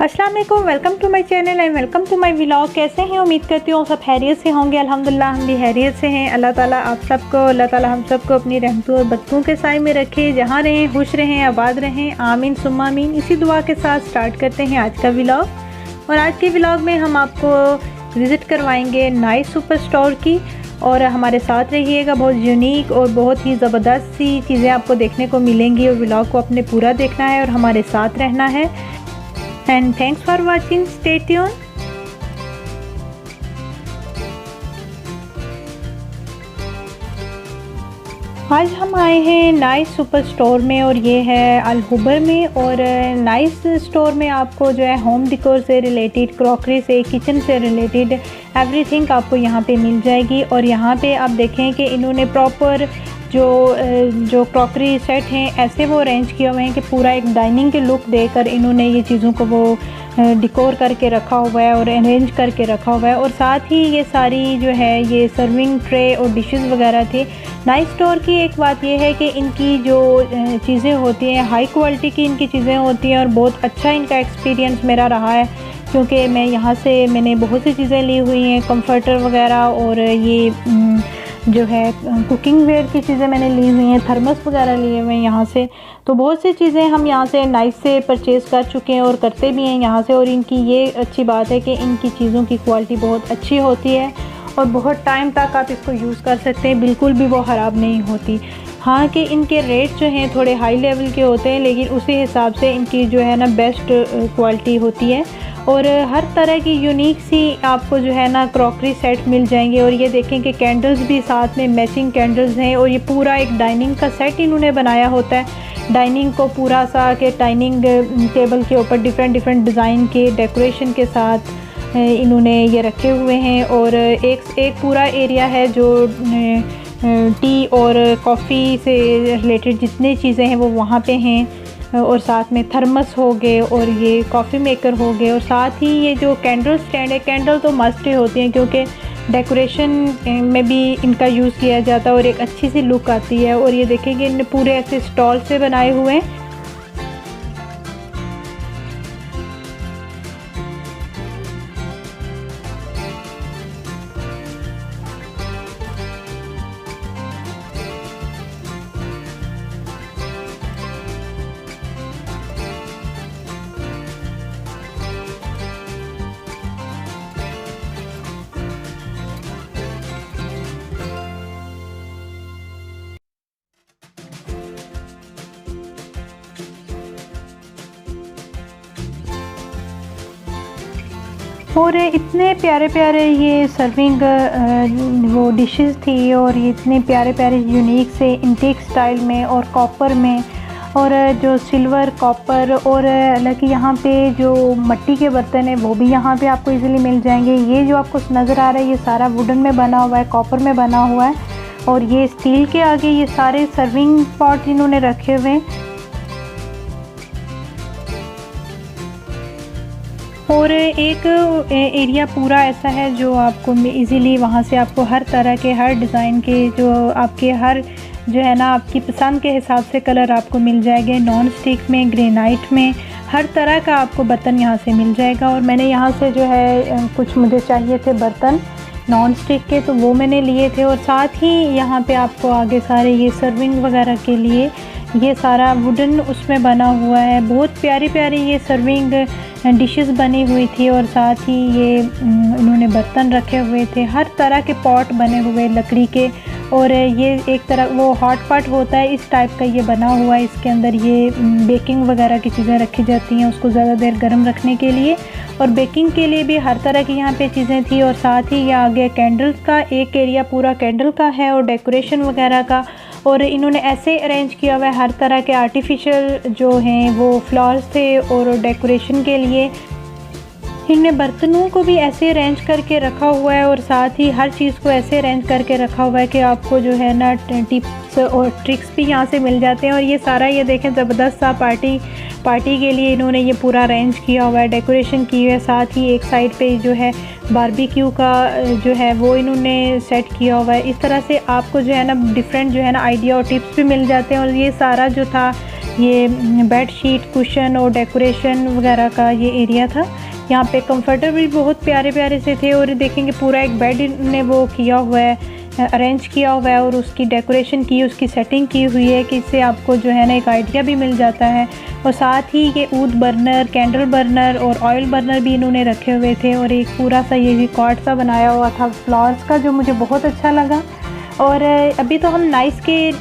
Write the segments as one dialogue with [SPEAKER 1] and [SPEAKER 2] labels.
[SPEAKER 1] अस्सलाम वालेकुम, welcome to my channel and welcome to my vlog. कैसे हैं? उम्मीद करती हूँ सब खैरियत से होंगे। अल्हम्दुलिल्लाह हम भी खैरियत से हैं। अल्लाह ताला आप सबको हम सबको अपनी रहमतों और बरकतों के साए में रखे। जहाँ रहें खुश रहें, आबाद रहें, आमीन सुम्मा आमीन। इसी दुआ के साथ स्टार्ट करते हैं आज का व्लॉग। और आज के व्लॉग में हम आपको विज़िट करवाएंगे नाइस सुपर स्टोर की, और हमारे साथ रहिएगा। बहुत यूनिक और बहुत ही ज़बरदस्त सी चीज़ें आपको देखने को मिलेंगी और व्लॉग को अपने पूरा देखना है और हमारे साथ रहना है। And thanks for watching. Stay tuned. आज हम आए हैं नाइस सुपर स्टोर में, और ये है अल हुबर में। और नाइस स्टोर में आपको जो है होम डेकोर से रिलेटेड, क्रॉकरी से, किचन से रिलेटेड एवरीथिंग आपको यहाँ पे मिल जाएगी। और यहाँ पे आप देखें कि इन्होंने प्रॉपर जो क्रॉकरी सेट हैं ऐसे वो अरेंज किए हुए हैं कि पूरा एक डाइनिंग के लुक देकर इन्होंने ये चीज़ों को वो डिकोर करके रखा हुआ है और अरेंज करके रखा हुआ है। और साथ ही ये सारी जो है ये सर्विंग ट्रे और डिशेस वगैरह थे। नाइस स्टोर की एक बात ये है कि इनकी जो चीज़ें होती हैं हाई क्वालिटी की इनकी चीज़ें होती हैं, और बहुत अच्छा इनका एक्सपीरियंस मेरा रहा है, क्योंकि मैं यहाँ से मैंने बहुत सी चीज़ें ली हुई हैं, कंफर्टर वगैरह, और ये जो है कुकिंग वेयर की चीज़ें मैंने ली हुई हैं, थर्मस वगैरह लिए हुए हैं यहाँ से। तो बहुत सी चीज़ें हम यहाँ से नाइस से परचेज़ कर चुके हैं और करते भी हैं यहाँ से। और इनकी ये अच्छी बात है कि इनकी चीज़ों की क्वालिटी बहुत अच्छी होती है और बहुत टाइम तक आप इसको यूज़ कर सकते हैं, बिल्कुल भी वो ख़राब नहीं होती। हाँ कि इनके रेट जो हैं थोड़े हाई लेवल के होते हैं, लेकिन उसी हिसाब से इनकी जो है ना बेस्ट क्वालिटी होती है। और हर तरह की यूनिक सी आपको जो है ना क्रॉकरी सेट मिल जाएंगे। और ये देखें कि कैंडल्स भी साथ में मैचिंग कैंडल्स हैं, और ये पूरा एक डाइनिंग का सेट इन्होंने बनाया होता है। डाइनिंग को पूरा सा के डाइनिंग टेबल के ऊपर डिफरेंट डिज़ाइन के डेकोरेशन के साथ इन्होंने ये रखे हुए हैं। और एक पूरा एरिया है जो टी और कॉफ़ी से रिलेटेड जितनी चीज़ें हैं वो वहाँ पे हैं। और साथ में थर्मस हो गए और ये कॉफ़ी मेकर हो गए। और साथ ही ये जो कैंडल स्टैंड है, कैंडल तो मस्ट ही होती हैं क्योंकि डेकोरेशन में भी इनका यूज़ किया जाता है और एक अच्छी सी लुक आती है। और ये देखेंगे इन्हें पूरे ऐसे स्टॉल से बनाए हुए हैं। और इतने प्यारे प्यारे ये सर्विंग वो डिशेस थी, और ये इतने प्यारे प्यारे यूनिक से इंटीक स्टाइल में और कॉपर में, और जो सिल्वर कॉपर, और हालांकि यहाँ पे जो मिट्टी के बर्तन है वो भी यहाँ पे आपको इजीली मिल जाएंगे। ये जो आपको नज़र आ रहा है ये सारा वुडन में बना हुआ है, कॉपर में बना हुआ है। और ये स्टील के आगे ये सारे सर्विंग पॉट इन्होंने रखे हुए हैं। और एक एरिया पूरा ऐसा है जो आपको इजीली वहाँ से आपको हर तरह के हर डिज़ाइन के जो आपके हर जो है ना आपकी पसंद के हिसाब से कलर आपको मिल जाएंगे। नॉन स्टिक में, ग्रेनाइट में, हर तरह का आपको बर्तन यहाँ से मिल जाएगा। और मैंने यहाँ से जो है कुछ मुझे चाहिए थे बर्तन नॉन स्टिक के, तो वो मैंने लिए थे। और साथ ही यहाँ पे आपको आगे सारे ये सर्विंग वगैरह के लिए ये सारा वुडन उसमें बना हुआ है। बहुत प्यारी प्यारी ये सर्विंग डिशेस बनी हुई थी, और साथ ही ये इन्होंने बर्तन रखे हुए थे, हर तरह के पॉट बने हुए लकड़ी के। और ये एक तरह वो हॉट पॉट होता है इस टाइप का ये बना हुआ है। इसके अंदर ये बेकिंग वगैरह की चीज़ें रखी जाती हैं उसको ज़्यादा देर गर्म रखने के लिए, और बेकिंग के लिए भी हर तरह की यहाँ पे चीज़ें थी। और साथ ही ये आगे कैंडल्स का एक एरिया पूरा कैंडल का है और डेकोरेशन वगैरह का। और इन्होंने ऐसे अरेंज किया हुआ है हर तरह के आर्टिफिशियल जो हैं वो फ्लावर्स थे, और डेकोरेशन के लिए इन्होंने बर्तनों को भी ऐसे अरेंज करके रखा हुआ है। और साथ ही हर चीज़ को ऐसे अरेंज करके रखा हुआ है कि आपको जो है ना टिप्स और ट्रिक्स भी यहाँ से मिल जाते हैं। और ये सारा ये देखें ज़बरदस्त सा पार्टी के लिए इन्होंने ये पूरा अरेंज किया हुआ है, डेकोरेशन की हुई है। साथ ही एक साइड पे जो है बारबेक्यू का जो है वो इन्होंने सेट किया हुआ है। इस तरह से आपको जो है ना डिफरेंट जो है ना आइडिया और टिप्स भी मिल जाते हैं। और ये सारा जो था ये बेड शीट, कुशन और डेकोरेशन वगैरह का ये एरिया था। यहाँ पे कंफर्टर भी बहुत प्यारे प्यारे से थे और देखेंगे पूरा एक बेड ने वो किया हुआ है, अरेंज किया हुआ है और उसकी डेकोरेशन की, उसकी सेटिंग की हुई है कि इससे आपको जो है ना एक आइडिया भी मिल जाता है। और साथ ही ये ऊद बर्नर, कैंडल बर्नर और ऑयल बर्नर भी इन्होंने रखे हुए थे और एक पूरा सा ये भी कॉट सा बनाया हुआ था फ्लावर्स का, जो मुझे बहुत अच्छा लगा। और अभी तो हम नाइस के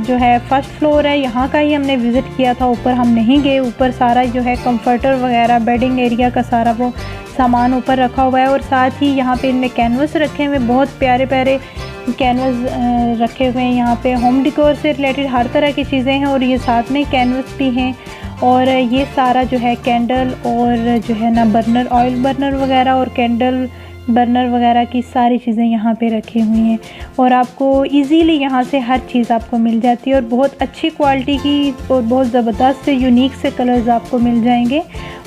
[SPEAKER 1] जो है फर्स्ट फ्लोर है यहाँ का ही हमने विज़िट किया था, ऊपर हम नहीं गए। ऊपर सारा जो है कंफर्टर वगैरह, बेडिंग एरिया का सारा वो सामान ऊपर रखा हुआ है और साथ ही यहाँ पे इनने कैनवस रखे हुए, बहुत प्यारे प्यारे कैनवस रखे हुए हैं। यहाँ पे होम डेकोर से रिलेटेड हर तरह की चीज़ें हैं और ये साथ में कैनवस भी हैं। और ये सारा जो है कैंडल और जो है ना बर्नर, ऑयल बर्नर वगैरह और कैंडल बर्नर वगैरह की सारी चीज़ें यहाँ पे रखी हुई हैं और आपको इजीली यहाँ से हर चीज़ आपको मिल जाती है और बहुत अच्छी क्वालिटी की और बहुत ज़बरदस्त से यूनिक से कलर्स आपको मिल जाएंगे।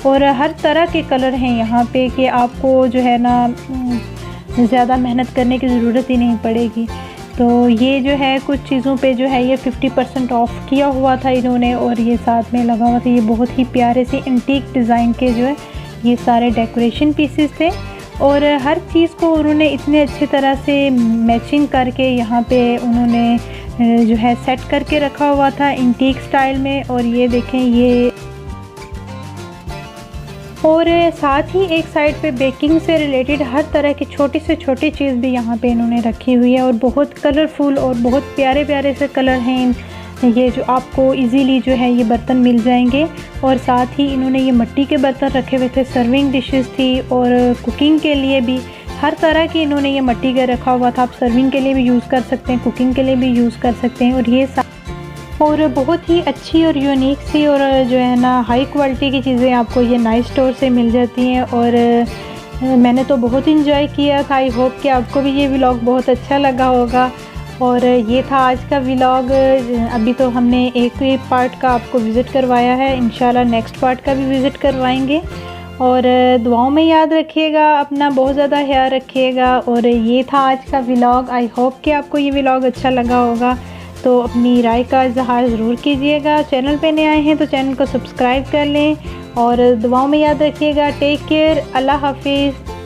[SPEAKER 1] और हर तरह के कलर हैं यहाँ पे कि आपको जो है ना ज़्यादा मेहनत करने की ज़रूरत ही नहीं पड़ेगी। तो ये जो है कुछ चीज़ों पे जो है ये 50% ऑफ़ किया हुआ था इन्होंने और ये साथ में लगा हुआ था। ये बहुत ही प्यारे से एंटीक डिज़ाइन के जो है ये सारे डेकोरेशन पीसेस थे और हर चीज़ को उन्होंने इतने अच्छे तरह से मैचिंग करके यहाँ पे उन्होंने जो है सेट करके रखा हुआ था एंटीक स्टाइल में। और ये देखें ये, और साथ ही एक साइड पे बेकिंग से रिलेटेड हर तरह की छोटी से छोटी चीज़ भी यहाँ पे इन्होंने रखी हुई है और बहुत कलरफुल और बहुत प्यारे प्यारे से कलर हैं ये, जो आपको इजीली जो है ये बर्तन मिल जाएंगे। और साथ ही इन्होंने ये मिट्टी के बर्तन रखे हुए थे, सर्विंग डिशेस थी और कुकिंग के लिए भी हर तरह की इन्होंने ये मिट्टी का रखा हुआ था। आप सर्विंग के लिए भी यूज़ कर सकते हैं, कुकिंग के लिए भी यूज़ कर सकते हैं। और ये और बहुत ही अच्छी और यूनिक सी और जो है ना हाई क्वालिटी की चीज़ें आपको ये नाइस स्टोर से मिल जाती हैं और मैंने तो बहुत इंजॉय किया था। आई होप कि आपको भी ये व्लॉग बहुत अच्छा लगा होगा। और ये था आज का व्लॉग। अभी तो हमने एक ही पार्ट का आपको विज़िट करवाया है, इंशाल्लाह नेक्स्ट पार्ट का भी विज़िट करवाएंगे। और दुआओं में याद रखिएगा, अपना बहुत ज़्यादा ख्याल रखिएगा। और ये था आज का व्लॉग। आई होप कि आपको ये व्लॉग अच्छा लगा होगा, तो अपनी राय का इज़हार ज़रूर कीजिएगा। चैनल पे नए आए हैं तो चैनल को सब्सक्राइब कर लें और दुआओं में याद रखिएगा। टेक केयर, अल्लाह हाफिज़।